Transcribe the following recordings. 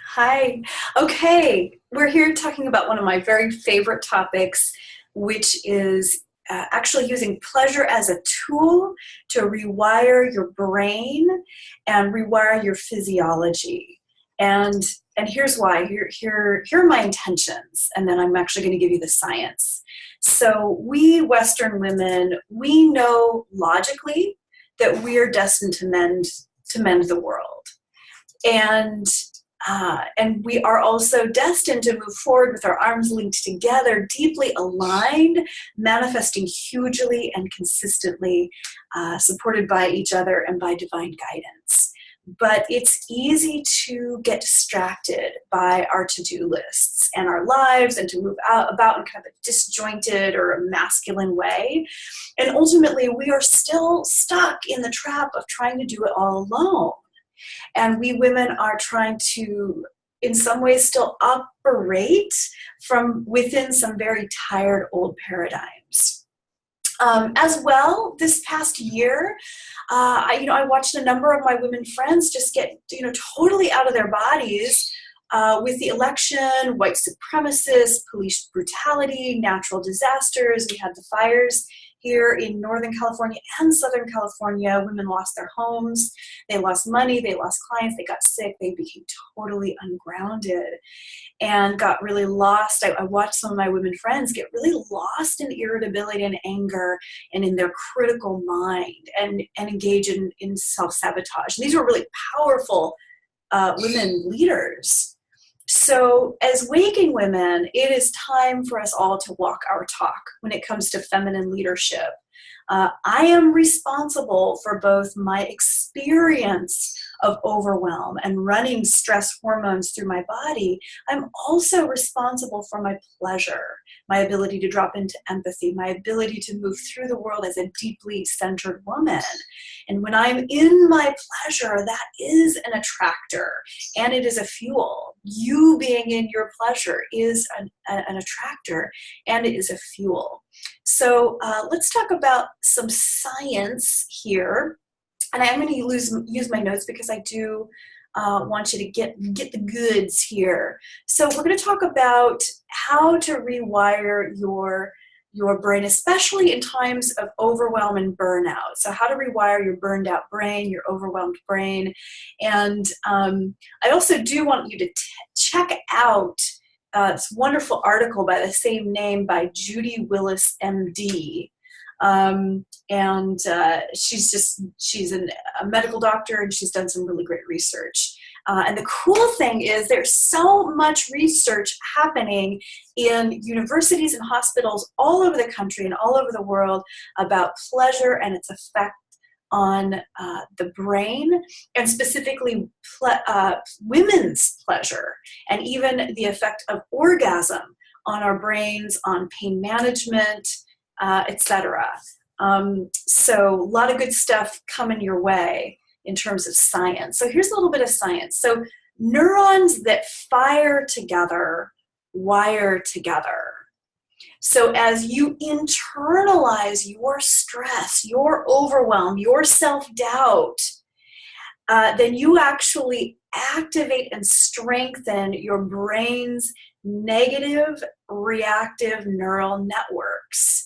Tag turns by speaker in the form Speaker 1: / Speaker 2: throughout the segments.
Speaker 1: Hi. Okay, we're here talking about one of my very favorite topics, which is actually using pleasure as a tool to rewire your brain and rewire your physiology. And and here's why. Here are my intentions, and then I'm actually going to give you the science. So we Western women, we know logically that we are destined to mend the world. And we are also destined to move forward with our arms linked together, deeply aligned, manifesting hugely and consistently, supported by each other and by divine guidance. But it's easy to get distracted by our to-do lists and our lives and to move about in kind of a disjointed or a masculine way. And ultimately, we are still stuck in the trap of trying to do it all alone. And we women are trying to, in some ways, still operate from within some very tired old paradigms. As well, this past year, I watched a number of my women friends just get, totally out of their bodies with the election, white supremacists, police brutality, natural disasters. We had the fires here in Northern California and Southern California. Women lost their homes, they lost money, they lost clients, they got sick, they became totally ungrounded and got really lost. I watched some of my women friends get really lost in irritability and anger and in their critical mind and engage in self-sabotage. And these were really powerful women leaders. So as waking women, it is time for us all to walk our talk when it comes to feminine leadership. I am responsible for both my experience of overwhelm and running stress hormones through my body. I'm also responsible for my pleasure, my ability to drop into empathy, my ability to move through the world as a deeply centered woman. And when I'm in my pleasure, that is an attractor and it is a fuel. You being in your pleasure is an attractor and it is a fuel. So let's talk about some science here. And I am going to use my notes because I do want you to get the goods here. So we're going to talk about how to rewire your brain, especially in times of overwhelm and burnout. So how to rewire your burned out brain, your overwhelmed brain. And I also do want you to check out this wonderful article by the same name by Judy Willis, MD. She's a medical doctor and she's done some really great research. And the cool thing is there's so much research happening in universities and hospitals all over the country and all over the world about pleasure and its effect on the brain, and specifically women's pleasure, and even the effect of orgasm on our brains, on pain management, etc. So a lot of good stuff coming your way in terms of science. So here's a little bit of science. So neurons that fire together wire together. So as you internalize your stress, your overwhelm, your self-doubt, then you actually activate and strengthen your brain's negative reactive neural networks.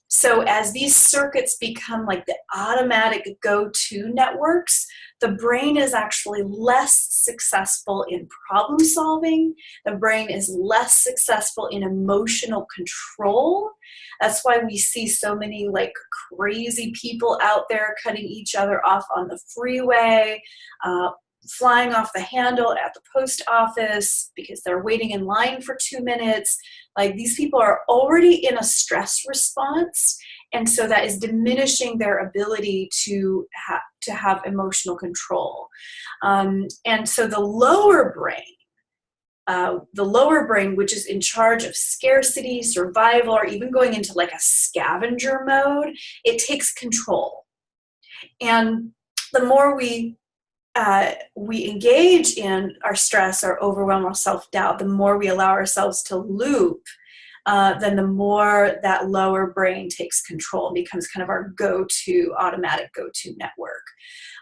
Speaker 1: So as these circuits become like the automatic go-to networks, the brain is actually less successful in problem solving. The brain is less successful in emotional control. That's why we see so many like crazy people out there cutting each other off on the freeway, flying off the handle at the post office because they're waiting in line for 2 minutes. Like these people are already in a stress response, and so that is diminishing their ability to have emotional control. And so the lower brain, which is in charge of scarcity, survival, or even going into like a scavenger mode, it takes control. And the more we engage in our stress, our overwhelm, our self-doubt, the more we allow ourselves to loop, then the more that lower brain takes control and becomes kind of our automatic go-to network.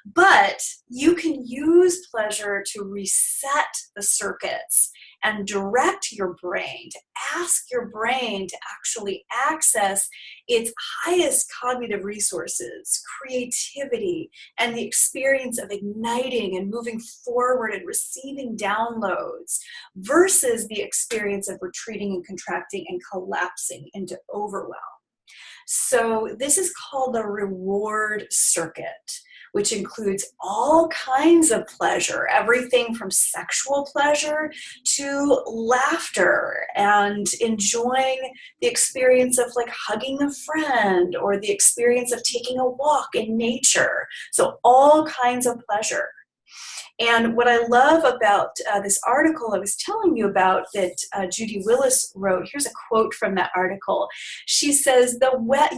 Speaker 1: But you can use pleasure to reset the circuits and direct your brain, to ask your brain to actually access its highest cognitive resources, creativity, and the experience of igniting and moving forward and receiving downloads, versus the experience of retreating and contracting and collapsing into overwhelm. So this is called the reward circuit, which includes all kinds of pleasure, everything from sexual pleasure to laughter and enjoying the experience of like hugging a friend or the experience of taking a walk in nature. So all kinds of pleasure. And what I love about this article I was telling you about that Judy Willis wrote, here's a quote from that article. She says,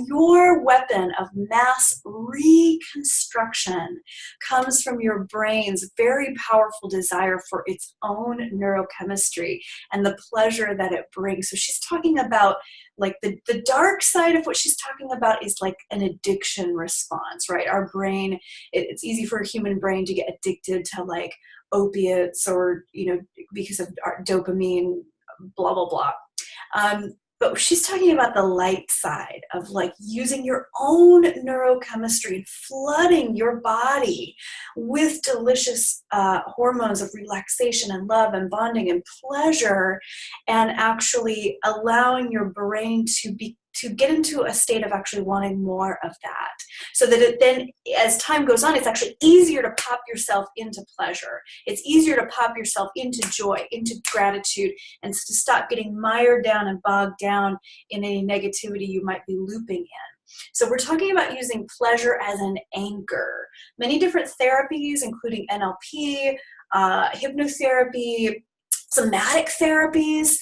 Speaker 1: your weapon of mass reconstruction comes from your brain's very powerful desire for its own neurochemistry and the pleasure that it brings. So she's talking about like the dark side of what she's talking about is like an addiction response, right? Our brain, it's easy for a human brain to get addicted to like opiates or, because of our dopamine, blah, blah, blah. But she's talking about the light side of like using your own neurochemistry and flooding your body with delicious hormones of relaxation and love and bonding and pleasure, and actually allowing your brain to get into a state of actually wanting more of that. So that it then, as time goes on, it's actually easier to pop yourself into pleasure. It's easier to pop yourself into joy, into gratitude, and to stop getting mired down and bogged down in any negativity you might be looping in. So we're talking about using pleasure as an anchor. Many different therapies, including NLP, hypnotherapy, somatic therapies,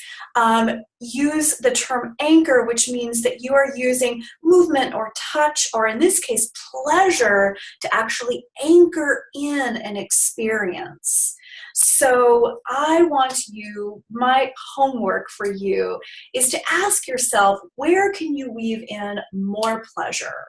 Speaker 1: use the term anchor, which means that you are using movement or touch, or in this case, pleasure, to actually anchor in an experience. So my homework for you is to ask yourself, where can you weave in more pleasure?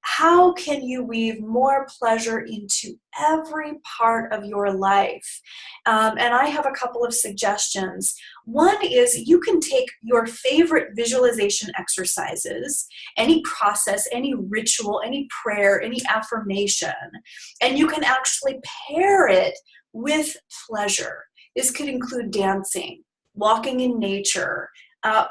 Speaker 1: How can you weave more pleasure into every part of your life? And I have a couple of suggestions. One is you can take your favorite visualization exercises, any process, any ritual, any prayer, any affirmation, and you can actually pair it with pleasure. This could include dancing, walking in nature,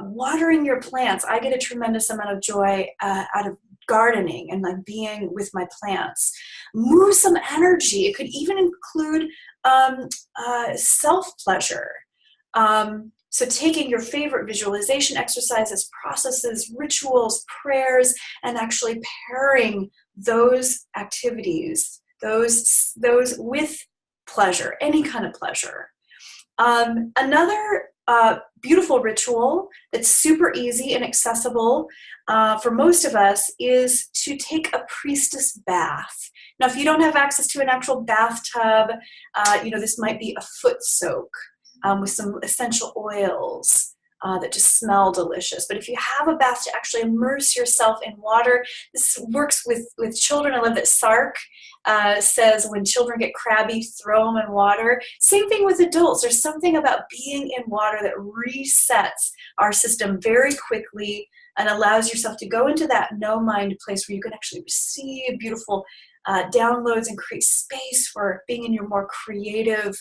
Speaker 1: watering your plants. I get a tremendous amount of joy out of gardening and like being with my plants. Move some energy. It could even include self-pleasure. So taking your favorite visualization exercises, processes, rituals, prayers, and actually pairing those activities, those with pleasure, any kind of pleasure. Another beautiful ritual that's super easy and accessible for most of us is to take a priestess bath. Now, if you don't have access to an actual bathtub, this might be a foot soak with some essential oils that just smell delicious. But if you have a bath, to actually immerse yourself in water, this works with children. I love that Sark says when children get crabby, throw them in water. Same thing with adults. There's something about being in water that resets our system very quickly and allows yourself to go into that no-mind place where you can actually receive beautiful downloads and create space for being in your more creative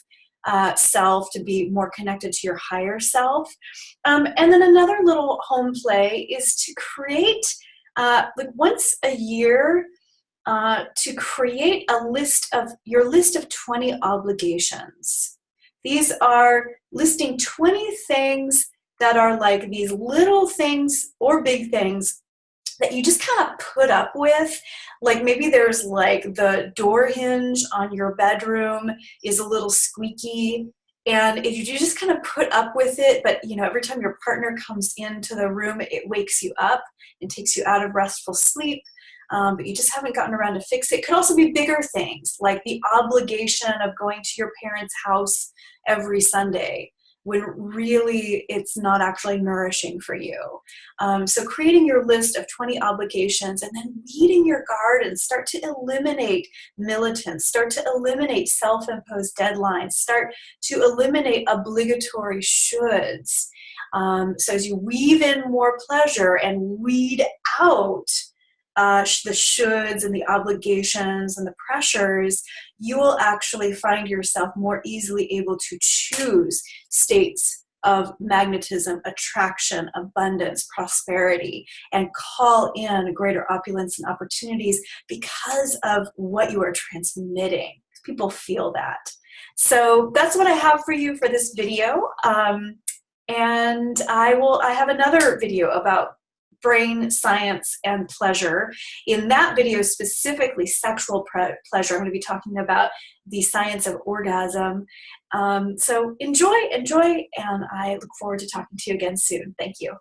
Speaker 1: self, to be more connected to your higher self. And then another little home play is to create, like once a year, to create your list of 20 obligations. These are listing 20 things that are like these little things or big things that you just kind of put up with. Like maybe there's like the door hinge on your bedroom is a little squeaky, and if you just kind of put up with it, but every time your partner comes into the room, it wakes you up and takes you out of restful sleep. But you just haven't gotten around to fix it. It could also be bigger things, like the obligation of going to your parents' house every Sunday. when really it's not actually nourishing for you. So creating your list of 20 obligations and then weeding your garden, start to eliminate militants, start to eliminate self-imposed deadlines, start to eliminate obligatory shoulds. So as you weave in more pleasure and weed out the shoulds and the obligations and the pressures, you will actually find yourself more easily able to choose states of magnetism, attraction, abundance, prosperity, and call in greater opulence and opportunities because of what you are transmitting. People feel that. So that's what I have for you for this video. And I have another video about brain science and pleasure. In that video, specifically sexual pleasure, I'm going to be talking about the science of orgasm. So enjoy, and I look forward to talking to you again soon. Thank you.